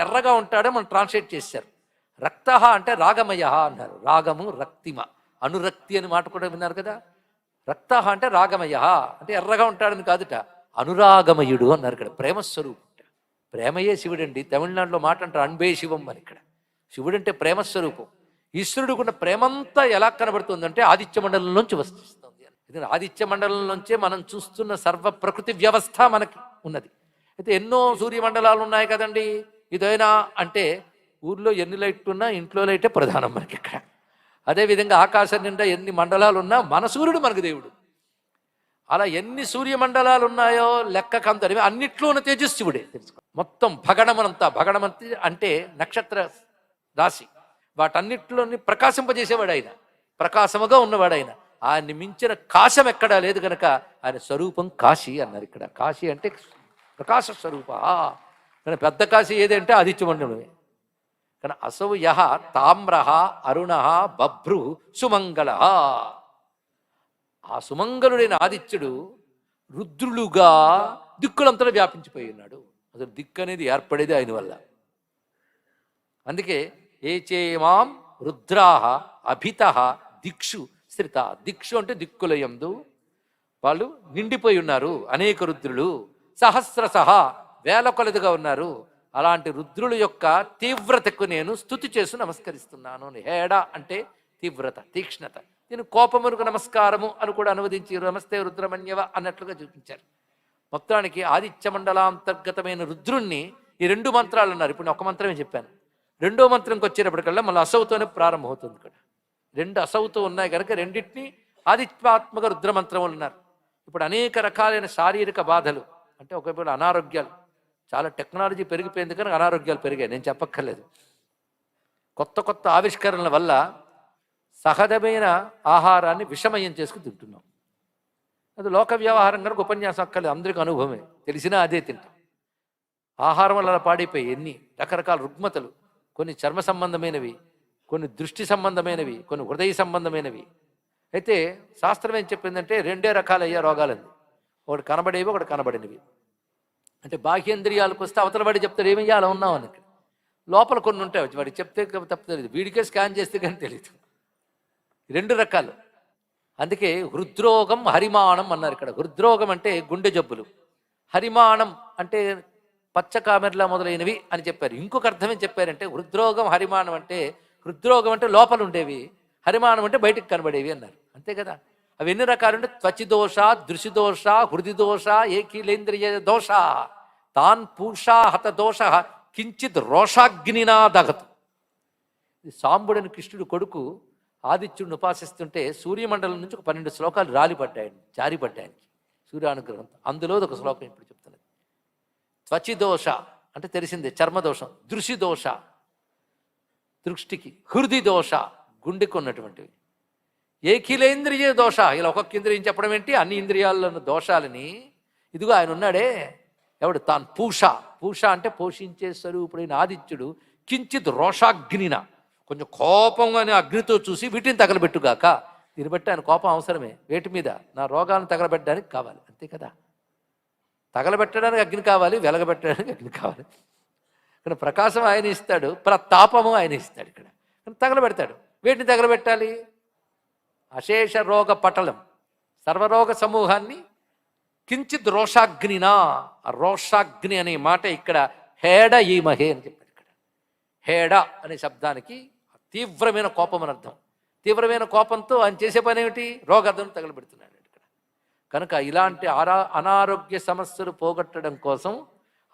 ఎర్రగా ఉంటాడో మనం ట్రాన్స్లేట్ చేశారు. రక్త అంటే రాగమయ అన్నారు. రాగము రక్తిమ, అనురక్తి అని మాట కూడా విన్నారు కదా. రక్త అంటే రాగమయ అంటే ఎర్రగా ఉంటాడని కాదుట, అనురాగమయుడు అన్నారు. ఇక్కడ ప్రేమస్వరూపుడు. ప్రేమయే శివుడండి. తమిళనాడులో మాట అంటారు అన్బే శివం అని. ఇక్కడ శివుడు అంటే ప్రేమస్వరూపం. ఈశ్వరుడుకున్న ప్రేమంతా ఎలా కనబడుతుందంటే ఆదిత్య మండలంలోంచి వస్తుంది. ఎందుకంటే ఆదిత్య మండలంలోంచే మనం చూస్తున్న సర్వ ప్రకృతి వ్యవస్థ మనకి ఉన్నది. అయితే ఎన్నో సూర్యమండలాలు ఉన్నాయి కదండి. ఇదైనా అంటే ఊర్లో ఎన్ని లైట్లు ఉన్నా ఇంట్లో లైటే ప్రధానం మనకి ఇక్కడ. అదేవిధంగా ఆకాశం నిండా ఎన్ని మండలాలు ఉన్నా మన సూర్యుడు మనకు దేవుడు. అలా ఎన్ని సూర్యమండలాలు ఉన్నాయో లెక్కకంతని అన్నిట్లో ఉన్న తేజస్సుడే తెలుసుకో. మొత్తం భగణమనంతా, భగణమంతి అంటే నక్షత్ర రాశి, వాటన్నిటిలోని ప్రకాశింపజేసేవాడు ఆయన, ప్రకాశముగా ఉన్నవాడు ఆయన. ఆయన్ని మించిన కాశం ఎక్కడా లేదు కనుక ఆయన స్వరూపం కాశీ అన్నారు. ఇక్కడ కాశీ అంటే ప్రకాశ స్వరూప. కానీ పెద్ద కాశీ ఏదంటే ఆదిత్యమండలమే. కానీ అసౌ యః తామ్ర అరుణ బభ్రు సుమంగళ. ఆ సుమంగళుడైన ఆదిత్యుడు రుద్రులుగా దిక్కులంతటా వ్యాపించిపోయి ఉన్నాడు. అసలు దిక్కు అనేది ఏర్పడేది ఆయన వల్ల. అందుకే ఏచేమాం రుద్రాహ అభిత దిక్షు శ్రిత. దిక్షు అంటే దిక్కులయందు వాళ్ళు నిండిపోయి ఉన్నారు అనేక రుద్రులు. సహస్రశః వేల కొలదిగా ఉన్నారు. అలాంటి రుద్రుల యొక్క తీవ్రతకు నేను స్తుతి చేసి నమస్కరిస్తున్నాను. హేడ అంటే తీవ్రత, తీక్ష్ణత. నేను కోపమునకు నమస్కారము అని కూడా అనువదించి నమస్తే రుద్రమన్యవ అన్నట్లుగా చూపించారు. మొత్తానికి ఆదిత్య మండలాంతర్గతమైన రుద్రుణ్ణి ఈ రెండు మంత్రాలు అన్నారు. ఇప్పుడు నేను ఒక మంత్రమే చెప్పాను. రెండో మంత్రంకి వచ్చేటప్పటికల్లా మళ్ళీ అసౌతోనే ప్రారంభమవుతుంది. ఇక్కడ రెండు అసౌతో ఉన్నాయి కనుక రెండింటినీ ఆదిత్యాత్మక రుద్రమంత్రములు ఉన్నారు. ఇప్పుడు అనేక రకాలైన శారీరక బాధలు అంటే ఒకవేళ అనారోగ్యాలు, చాలా టెక్నాలజీ పెరిగిపోయింది కనుక అనారోగ్యాలు పెరిగాయి, నేను చెప్పక్కర్లేదు. కొత్త కొత్త ఆవిష్కరణల వల్ల సహజమైన ఆహారాన్ని విషమయం చేసుకుని తింటున్నాం. అది లోక వ్యవహారం కనుక ఉపన్యాసం అక్కర్లేదు, అందరికీ అనుభవమే, తెలిసినా అదే తింటాం. ఆహారం వల్ల పాడైపోయి ఎన్ని రకరకాల రుగ్మతలు, కొన్ని చర్మ సంబంధమైనవి, కొన్ని దృష్టి సంబంధమైనవి, కొన్ని హృదయ సంబంధమైనవి. అయితే శాస్త్రం ఏం చెప్పిందంటే రెండే రకాలయ్యే రోగాలండి. ఒకటి కనబడేవి, ఒకటి కనబడినవి. అంటే బాహ్యేంద్రియాలకు వస్తే అవతల వాడి చెప్తాడు ఏమయ్యా అలా ఉన్నావు అని. లోపల కొన్ని ఉంటాయి, వాడికి చెప్తే తప్ప తెలియదు, వీడికే స్కాన్ చేస్తే కానీ తెలియదు. రెండు రకాలు. అందుకే హృద్రోగం హరిమాణం అన్నారు. ఇక్కడ హృద్రోగం అంటే గుండె జబ్బులు, హరిమాణం అంటే పచ్చకామెర్ల మొదలైనవి అని చెప్పారు. ఇంకొక అర్థం ఏం చెప్పారంటే హృద్రోగం హరిమాణం అంటే హృద్రోగం అంటే లోపల ఉండేవి, హరిమాణం అంటే బయటికి కనబడేవి అన్నారు. అంతే కదా. అవి ఎన్ని రకాలంటే త్వచిదోష, దృశిదోష, హృదిదోష, ఏకీలేంద్రియ దోష, తాన్ పూషా హత దోష కించిత్ రోషాగ్నినా దగతు. సాంబుడని కృష్ణుడు కొడుకు ఆదిత్యుడిని ఉపాసిస్తుంటే సూర్యమండలం నుంచి ఒక 12 శ్లోకాలు రాలిపడ్డాయండి, జారిపడ్డాయనికి సూర్యానుగ్రహం. అందులో ఒక శ్లోకం ఇప్పుడు చెప్తున్నది. త్వచిదోష అంటే తెలిసిందే చర్మదోషం, దృశిదోష దృష్టికి, హృది దోష గుండెకు ఉన్నటువంటివి, ఏఖిలేంద్రియ దోష ఇలా ఒక్కొక్క ఇంద్రియం చెప్పడం ఏంటి, అన్ని ఇంద్రియాల్లో ఉన్న దోషాలని ఇదిగో ఆయన ఉన్నాడే ఎవడు తాను పూష. పూష అంటే పోషించే స్వరూపుడైన ఆదిత్యుడు కించిత్ రోషాగ్నిన కొంచెం కోపంగానే అగ్నితో చూసి వీటిని తగలబెట్టుగాక. దీన్ని బట్టి ఆయన కోపం అవసరమే. వేటి మీద నా రోగాలను తగలబెట్టడానికి కావాలి, అంతే కదా. తగలబెట్టడానికి అగ్ని కావాలి, వెలగబెట్టడానికి అగ్ని కావాలి. ఇక్కడ ప్రకాశం ఆయన ఇస్తాడు, ప్రతాపము ఆయన ఇస్తాడు. ఇక్కడ తగలబెడతాడు. వేటిని తగలబెట్టాలి? అశేష రోగ పటలం, సర్వరోగ సమూహాన్ని కించిత్ రోషాగ్నినా. ఆ రోషాగ్ని అనే మాట ఇక్కడ హేడ ఈమహే అని చెప్పాడు. ఇక్కడ హేడ అనే శబ్దానికి తీవ్రమైన కోపం అని అర్థం. తీవ్రమైన కోపంతో ఆయన చేసే పని ఏమిటి? రోగాలను తగలబెడుతున్నాడు ఇక్కడ. కనుక ఇలాంటి అనారోగ్య సమస్యలు పోగొట్టడం కోసం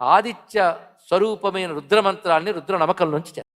ఆదిత్య స్వరూపమైన రుద్రమంత్రాన్ని రుద్ర నమకం నుంచి చేస్తారు.